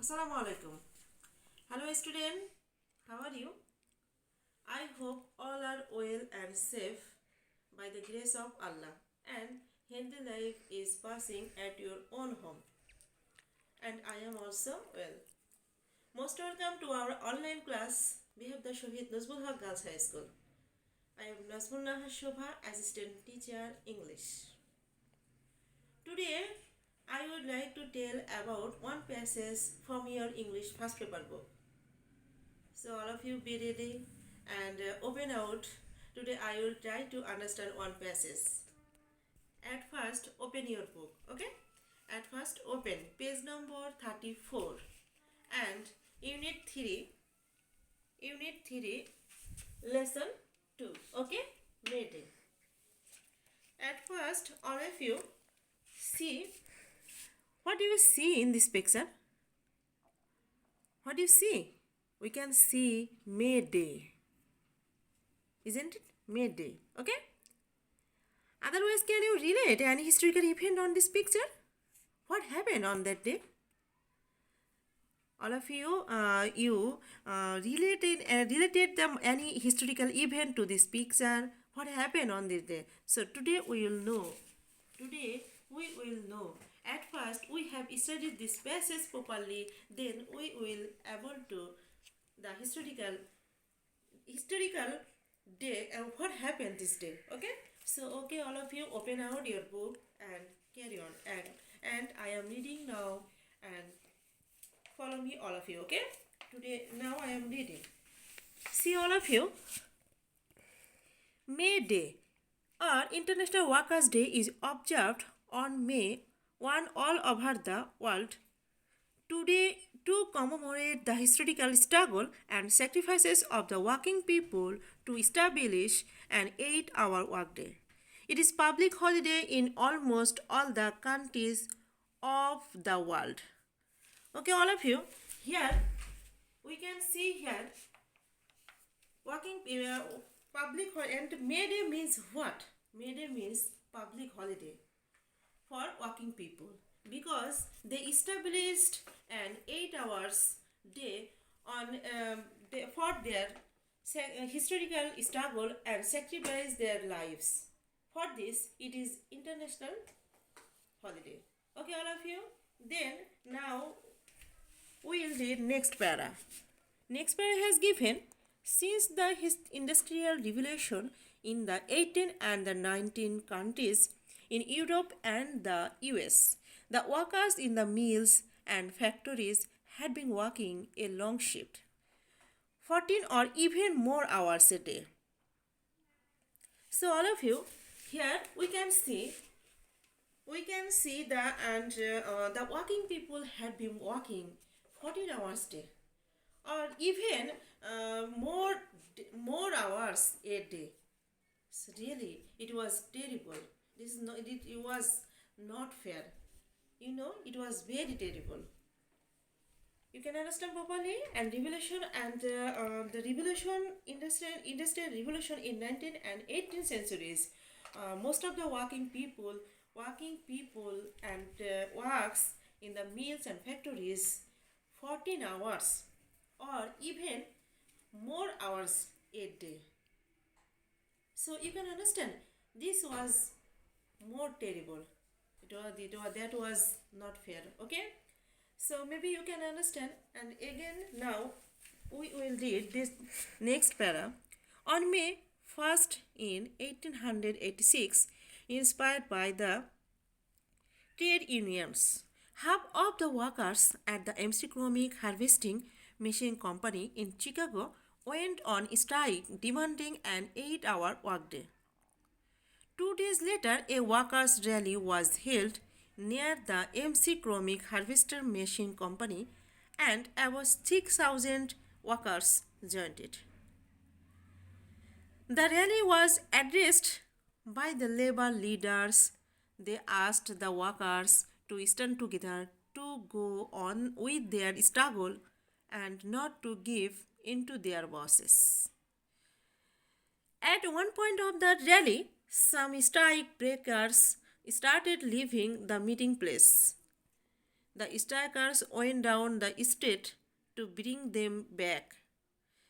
Assalamu alaikum. Hello student, how are you? I hope all are well and safe by the grace of Allah and healthy life is passing at your own home. And I am also well. Most welcome to our online class. We have the Shahid Najmun Girls High School. I am Najmun Nahar Shova, Assistant Teacher English. Today I would like to tell about one passage from your English first paper book. So all of you be ready and open out. Today I will try to understand one passage. At first open your book, okay? At first open page number 34 and unit 3 lesson 2, okay? Ready. At first all of you see, what do you see in this picture? What do you see? We can see May Day, isn't it? May Day, okay? Otherwise, can you relate any historical event on this picture? What happened on that day? All of you, related them any historical event to this picture. What happened on this day? So today we will know. At first, we have studied this passage properly. Then we will able to the historical day and what happened this day. Okay. So okay, all of you open out your book and carry on. And I am reading now and follow me, all of you. Okay. Today now I am reading. See, all of you. May Day, or International Workers' Day, is observed on May 1 all over the world. Today, to commemorate the historical struggle and sacrifices of the working people to establish an 8-hour workday. It is public holiday in almost all the countries of the world. Okay, all of you, here we can see here working public holiday, and May Day means what? May Day means public holiday for working people because they established an 8 hours day on for their historical struggle and sacrifice their lives. For this, it is international holiday. Okay, all of you. Then now we will read next para. Next para has given, since the industrial revolution in the 18 and the 19 countries in Europe and the US, the workers in the mills and factories had been working a long shift, 14 or even more hours a day. So all of you, here we can see the working people had been working 14 hours a day or even more hours a day. So really, it was terrible. It was not fair. It was very terrible. You can understand properly. And revolution and the industrial revolution in 19th and 18th centuries. Most of the working people and works in the mills and factories 14 hours or even more hours a day. So you can understand this was more terrible. That was not fair. Okay. So maybe you can understand. And again now we will read this next para. On May 1st in 1886, inspired by the trade unions, half of the workers at the MC Chromic Harvesting Machine Company in Chicago went on strike demanding an 8-hour workday. 2 days later, a workers' rally was held near the MC Chromic Harvester Machine Company and about 6,000 workers joined it. The rally was addressed by the labor leaders. They asked the workers to stand together to go on with their struggle and not to give in to their bosses. At one point of the rally, some strike breakers started leaving the meeting place. The strikers went down the street to bring them back.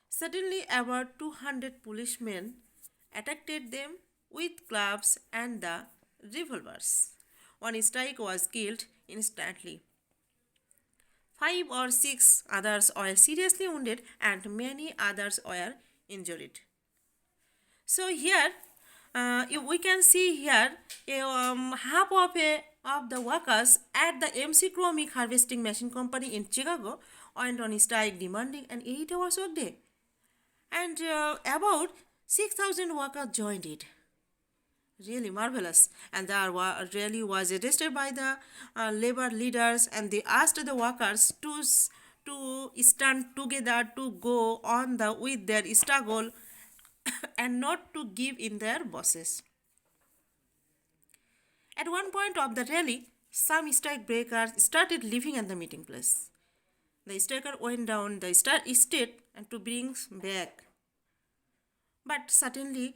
Suddenly, about 200 policemen attacked them with clubs and the revolvers. One strike was killed instantly. Five or six others were seriously wounded and many others were injured. So here we can see here half of the workers at the MC Chromic Harvesting Machine Company in Chicago went on strike demanding an 8 hours workday, and about 6,000 workers joined it. Really marvelous. And there really was arrested by the labor leaders, and they asked the workers to stand together to go on with their struggle and not to give in their bosses. At one point of the rally, some strike breakers started leaving at the meeting place. The striker went down the street and to bring back. But suddenly,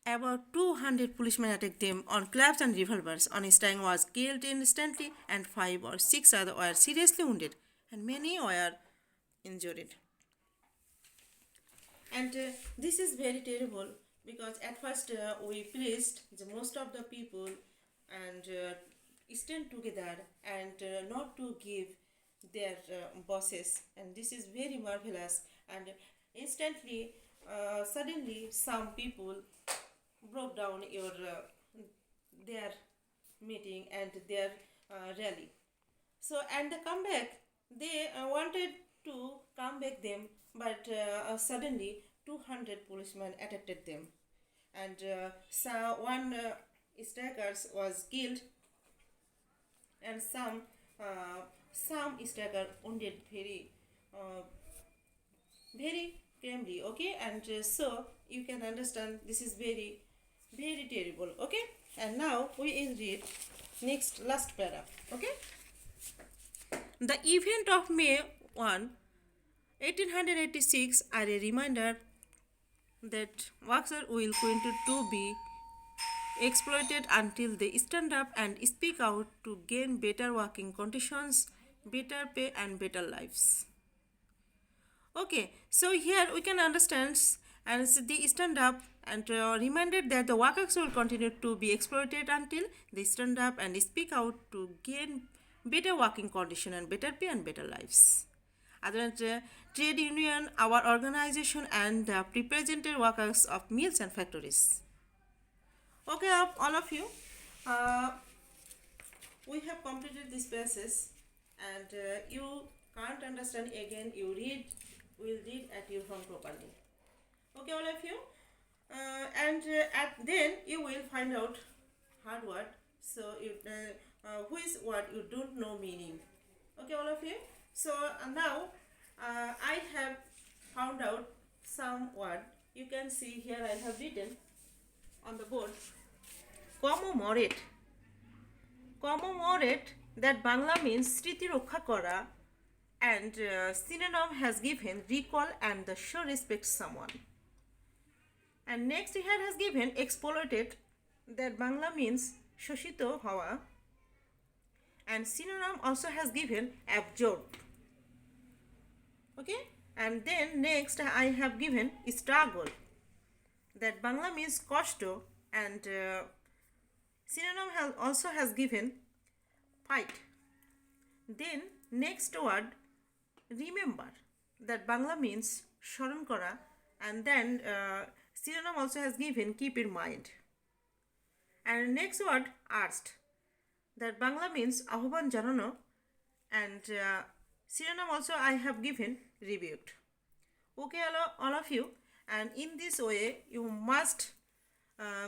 about 200 policemen attacked them on clubs and revolvers. One strike was killed instantly, and 5 or 6 others were seriously wounded, and many were injured. And this is very terrible because at first we pleased the most of the people and stand together and not to give their bosses, and this is very marvelous. And instantly, suddenly, some people broke down their meeting and their rally. So and the comeback, they wanted to come back them, but suddenly 200 policemen attacked them, and so one strikers was killed, and some striker wounded very gravely. Okay, and so you can understand this is very terrible. Okay, and now we will read last paragraph. Okay, the event of May 1, 1886 are a reminder that workers will continue to be exploited until they stand up and speak out to gain better working conditions, better pay, and better lives. Okay, so here we can understand and they stand up and reminded that the workers will continue to be exploited until they stand up and speak out to gain better working condition and better pay and better lives. Other than trade union, our organization, and represented workers of mills and factories. Okay, all of you, we have completed this process, and you can't understand again. You will read at your home properly. Okay, all of you, and then you will find out hard word. So which word you don't know meaning. Okay, all of you. So now I have found out some word. You can see here I have written on the board. Commemorate. Commemorate, that Bangla means Sriti Rokha Kora, and synonym has given recall and the show respect someone. And next here has given exploited, that Bangla means Shoshito Hawa, and synonym also has given absorbed. Okay, and then next I have given struggle, that Bangla means koshto, and synonym also has given fight. Then next word remember, that Bangla means sharon kora, and then synonym also has given keep in mind. And next word asked, that Bangla means ahban janano, and synonym also I have given rebuked. Okay, all of you, and in this way you must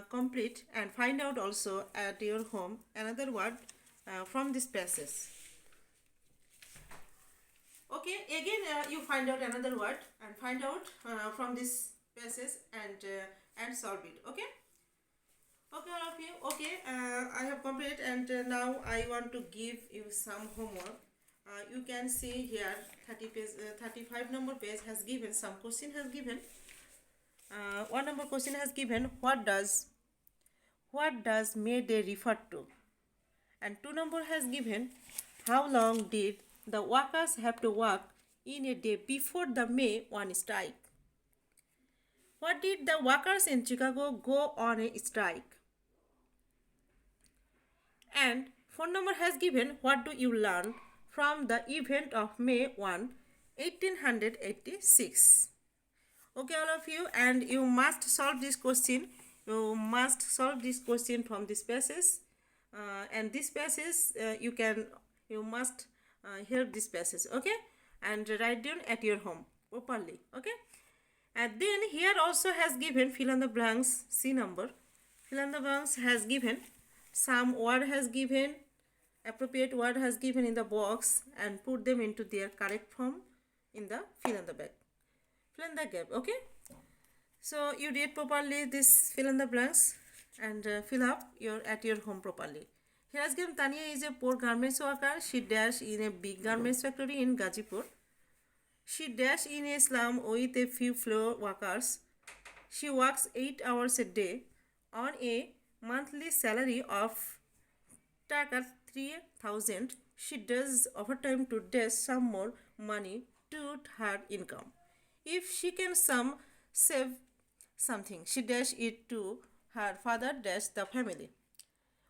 complete and find out also at your home another word from this passage. Okay, again you find out another word and find out from this passage and solve it. Okay, okay, all of you. Okay, I have completed, and now I want to give you some homework. You can see here 35 number page has given some question has given. 1 number question has given what does May Day refer to, and 2 number has given How long did the workers have to work in a day before the May 1 strike? What did the workers in Chicago go on a strike? And phone number has given what do you learn from the event of May 1, 1886. Okay, all of you, and you must solve this question. You must solve this question from this passage, and this passage you must hear this passage. Okay, and write down at your home properly. Okay, and then here also has given fill in the blanks. C number. Fill in the blanks has given some word has given, appropriate word has given in the box, and put them into their correct form in the fill in the blank. Fill in the gap. Okay, so you read properly this fill in the blanks and fill up at your home properly. Here has given Tanya is a poor garments worker. She dash in a big garments factory in Gazipur. She dash in a slum with a few floor workers. She works 8 hours a day on a monthly salary of Taka 3,000. She does overtime to dash some more money to her income. If she can save something, she dash it to her father dash the family.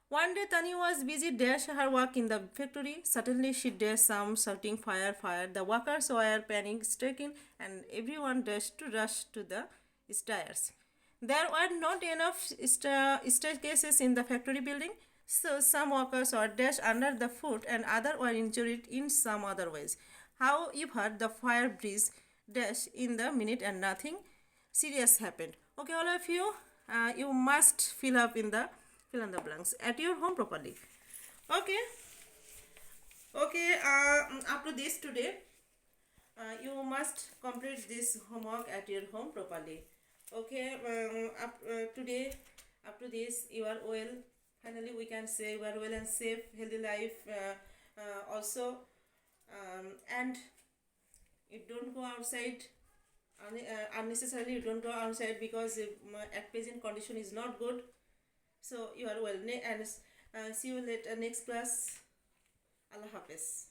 One day Tani was busy dash her work in the factory. Suddenly she dash some shouting fire fire. The workers were panic stricken and everyone dashed to rush to the stairs. There were not enough staircases in the factory building, so some workers were dashed under the foot and others were injured in some other ways. However, the fire breeze dashed in the minute and nothing serious happened. Okay, all of you, you must fill in the blanks at your home properly. Okay, okay. Up to this today, you must complete this homework at your home properly. Okay, today, up to this, you are well. Finally, we can say you are well and safe, healthy life. Also, and you don't go outside unnecessarily. You don't go outside because at present condition is not good. So you are well, and see you later next class. Allah Hafiz.